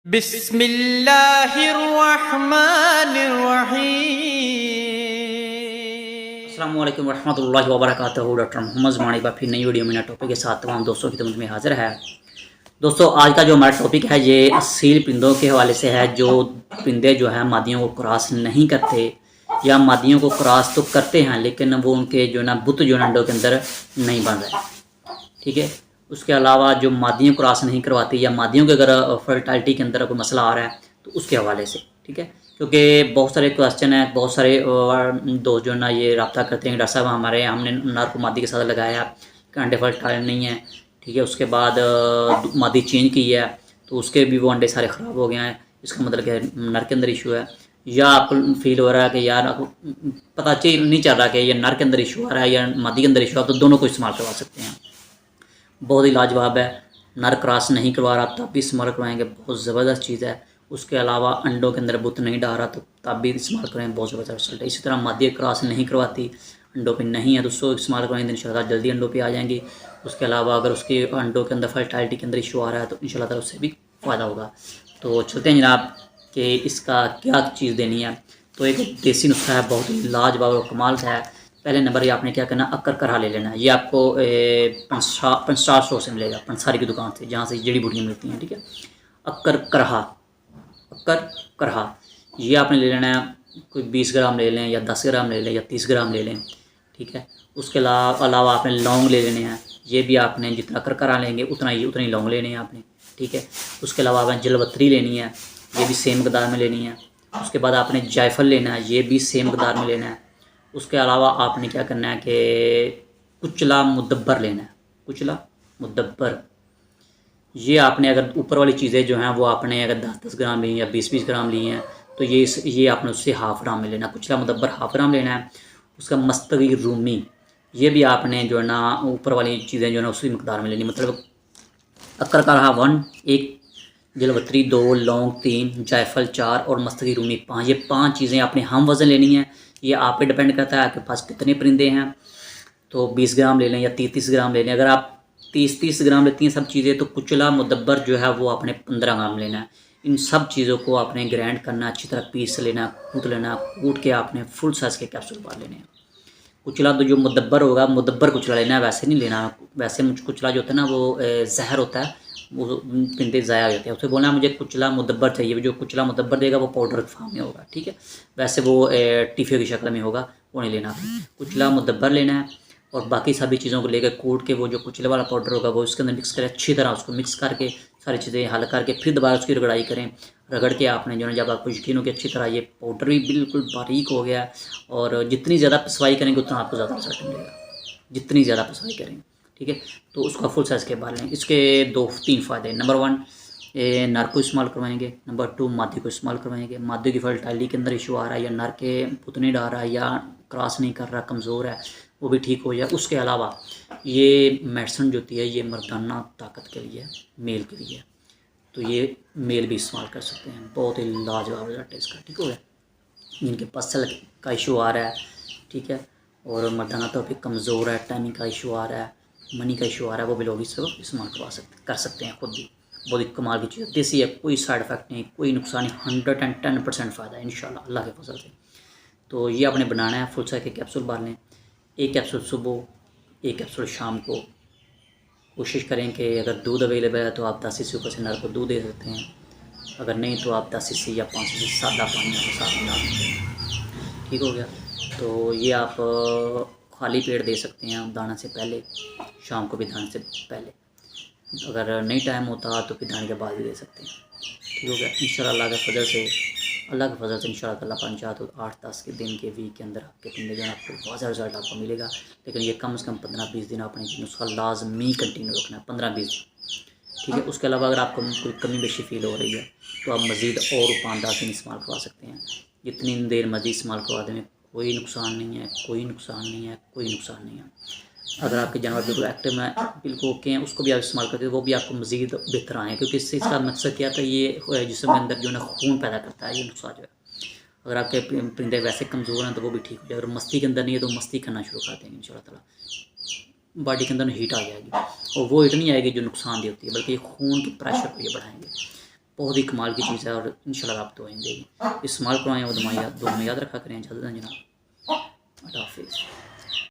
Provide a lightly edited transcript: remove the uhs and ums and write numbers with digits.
बिस्मिल्लाहिर्रहमानिर्रहीम। अस्सलामु अलैकुम रहमतुल्लाहि व बरकातहू। डॉक्टर मोहम्मद ज़मानी बार फिर नई वीडियो में नए टॉपिक के साथ तमाम दोस्तों की खिदमत में हाजिर है। दोस्तों आज का जो हमारा टॉपिक है ये असील परिंदों के हवाले से है। जो परिंदे जो है मादियों को क्रॉस नहीं करते या मादियों को क्रॉस तो करते हैं लेकिन वो उनके जो ना बुत जो अंडों के अंदर नहीं बन रहे, ठीक है। उसके अलावा जो मादियों क्रॉस नहीं करवाती या मादियों के अगर फर्टिलिटी के अंदर कोई मसला आ रहा है तो उसके हवाले से, ठीक है। क्योंकि बहुत सारे क्वेश्चन हैं, बहुत सारे दोस्त जो ना ये रब्ता करते हैं, डॉक्टर साहब हमारे हमने नर को मादी के साथ लगाया कि अंडे फर्टाइल नहीं है, ठीक है। उसके बाद मादी चेंज की है तो उसके भी वो अंडे सारे ख़राब हो गए हैं, इसका मतलब कि नर के अंदर इशू है। या आपको फील हो रहा है कि यार आपको पता नहीं चल रहा कि ये नर के अंदर इशू आ रहा है या मादी के अंदर इशू है, तो दोनों को इस्तेमाल करवा सकते हैं। बहुत ही लाजवाब है। नर क्रॉस नहीं करवा रहा तब भी इस्तेमाल करवाएंगे, बहुत ज़बरदस्त चीज़ है। उसके अलावा अंडों के अंदर बुत नहीं डाल रहा तो तब भी इस्तेमाल करें, बहुत ज़बरदस्त रिजल्ट है। इसी तरह मादी क्रॉस नहीं करवाती, अंडों पे नहीं है तो उसको इस्तेमाल करवाएंगे तो इंशाल्लाह जल्दी अंडों पे आ जाएंगी। उसके अलावा अगर उसके अंडों के अंदर फर्टिलिटी के अंदर इशू आ रहा है तो इंशाल्लाह ताला उससे भी फ़ायदा होगा। तो चलते हैं जनाब कि इसका क्या चीज़ देनी है। तो एक देसी नुस्खा है, बहुत ही लाजवाब और कमाल का है। पहले नंबर ये आपने क्या करना, अक्कर करहा ले लेना है। ये आपको पंचस्टार स्टोर से मिलेगा, पंसारी की दुकान से, जहाँ से जड़ी बूटियाँ मिलती हैं, ठीक है। अक्कर करहा, अक्कर करहा ये आपने ले लेना है। कोई 20 ग्राम ले लें या 10 ग्राम ले लें या 30 ग्राम ले लें, ठीक है। उसके अलावा आपने लौंग ले लेने हैं। ये भी आपने जितना अक्कर करहा लेंगे उतनी लौंग लेने हैं आपने, ठीक है। उसके अलावा आपने जलवत्री लेनी है, ये भी सेम मकदार में लेनी है। उसके बाद आपने जायफल लेना है, ये भी सेम मकदार में लेना है। उसके अलावा आपने क्या करना है कि कुचला मुदब्बर लेना है, कुचला मुदब्बर। ये आपने अगर ऊपर वाली चीज़ें जो हैं वो आपने अगर 10-10 ग्राम ली या 20-20 ग्राम ली हैं तो ये आपने उससे हाफ़ ग्राम में लेना, कुचला मुदब्बर हाफ़ ग्राम लेना है। उसका मस्तगी रूमी, ये भी आपने जो है ना ऊपर वाली चीज़ें जो है ना उसी मकदार में लेनी। मतलब अक्कर का रहा 1, 1 जलवत्री 2, लौंग 3, जायफल 4 और मस्तगी रूमी 5। ये 5 चीज़ें आपने हम वज़न लेनी है। ये आप पे डिपेंड करता है आपके पास कितने परिंदे हैं, तो 20 ग्राम ले लें या 30-30 ग्राम ले लें। अगर आप 30-30 ग्राम लेती हैं सब चीज़ें तो कुचला मुदब्बर जो है वो आपने 15 ग्राम लेना है। इन सब चीज़ों को आपने ग्राइंड करना, अच्छी तरह पीस लेना, कूट लेना, कूट के आपने फुल साइज़ के कैप्सूल बांध लेने हैं। कुचला तो जो मुदब्बर होगा, मुदब्बर कुचला लेना है, वैसे नहीं लेना। वैसे कुचला जो होता है ना वो जहर होता है, वो पिंदे ज़ाया हो जाते हैं। उसे बोलना मुझे कुचला मुदब्बर चाहिए, जो कुचला मुदब्बर देगा वो पाउडर फॉर्म में होगा, ठीक है। वैसे वो टिफ़ियों की शक्ल में होगा, वो नहीं लेना। कुचला मुदब्बर लेना है और बाकी सभी चीज़ों को लेकर कूट के वो जो कुचले वाला पाउडर होगा वो इसके अंदर मिक्स करें, अच्छी तरह उसको मिक्स करके सारी चीज़ें हल करके फिर दोबारा उसकी रगड़ाई करें। रगड़ के आपने जो है जब आपको यकीन हो कि अच्छी तरह ये पाउडर भी बिल्कुल बारीक हो गया और जितनी ज़्यादा पिसवाई करेंगे उतना आपको ज़्यादा रिजल्ट मिलेगा, जितनी ज़्यादा पिसवाई करेंगे, ठीक है। तो उसका फुल साइज़ के बाल लें। इसके 2-3 फ़ायदे। नंबर 1 नर को इस्तेमाल करवाएंगे, नंबर 2 मादी को इस्तेमाल करवाएंगे। मादी की फर्टिलिटी के अंदर इशू आ रहा है या नर के पुत नहीं डाल रहा है या क्रॉस नहीं कर रहा, कमज़ोर है, वो भी ठीक हो जाए। उसके अलावा ये मेडिसिन जो होती है ये मर्दाना ताकत के लिए, मेल के लिए, तो ये मेल भी इस्तेमाल कर सकते हैं। बहुत ही लाजवाब रिजल्ट है इसका, ठीक हो गया। जिनके पसल का इशू आ रहा है, ठीक है, और मर्दाना तौर पे कमज़ोर है, टाइमिंग का इशू आ रहा है, मनी का इशू आ रहा है, वो भी लोग इसको इस्तेमाल कर सकते हैं खुद भी। बहुत ही कमाल की चीज़ है, देसी है, कोई साइड इफ़ेक्ट नहीं, कोई नुकसान नहीं, 110% फ़ायदा है इंशाल्लाह अल्लाह के फजल से। तो ये आपने बनाना है, फुल साइज़ के कैप्सूल बांध लें। एक कैप्सूल सुबह, एक कैप्सूल शाम को। कोशिश करें कि अगर दूध अवेलेबल है तो आप 10 सीसी ऊपर से नर को दूध दे सकते हैं, अगर नहीं तो आप 10 सीसी या 5 सीसी सादा पानी आपके साथ मिला सकते हैं, ठीक हो गया। तो ये आप खाली पेट दे सकते हैं दाना से पहले, शाम को भी दाने से पहले। अगर नहीं टाइम होता तो फिर दाने के बाद भी दे सकते हैं, ठीक हो गया। इंशाल्लाह अल्लाह के फजल से इंशाल्लाह ताला पानी चाह तो 8-10 के दिन के वीक के अंदर आपके पिंडे जो है आपको वाज़ा रिजल्ट आपको मिलेगा। लेकिन ये कम से कम 15-20 दिन आपने नुस्खा लाजमी कंटिन्यू रखना है, 15-20 दिन, ठीक है। उसके अलावा अगर आपको कोई कमी बेशी फील हो रही है तो आप मज़ीद और पानदार इस्तेमाल करवा सकते हैं। जितनी देर मज़ीद इस्तेमाल करवा दें कोई नुकसान नहीं है, कोई नुकसान नहीं है, कोई नुकसान नहीं है। अगर आपके जानवर बिल्कुल एक्टिव में बिल्कुल ओके हैं उसको भी आप इस्तेमाल करते हैं, वो भी आपको मज़ीद बेहतर आए, क्योंकि इससे इसका मकसद क्या था, ये जिस्म के अंदर जो है ना खून पैदा करता है ये नुस्खा जो है। अगर आपके परिंदे वैसे कमज़ोर हैं तो वो भी ठीक हो जाए। अगर मस्ती के अंदर नहीं है तो मस्ती करना शुरू कर देंगे इंशाल्लाह ताला, बॉडी के अंदर हीट आ जाएगी और वो हीट नहीं आएगी जो नुकसानदेह होती है, बल्कि खून के प्रेशर को ये बढ़ाएंगे। बहुत ही कमाल की चीज़ है और इंशाल्लाह आप दुआएं देगी। इस्तेमाल करवाएं और दुआ में याद रखा करें। जल्द जनाब।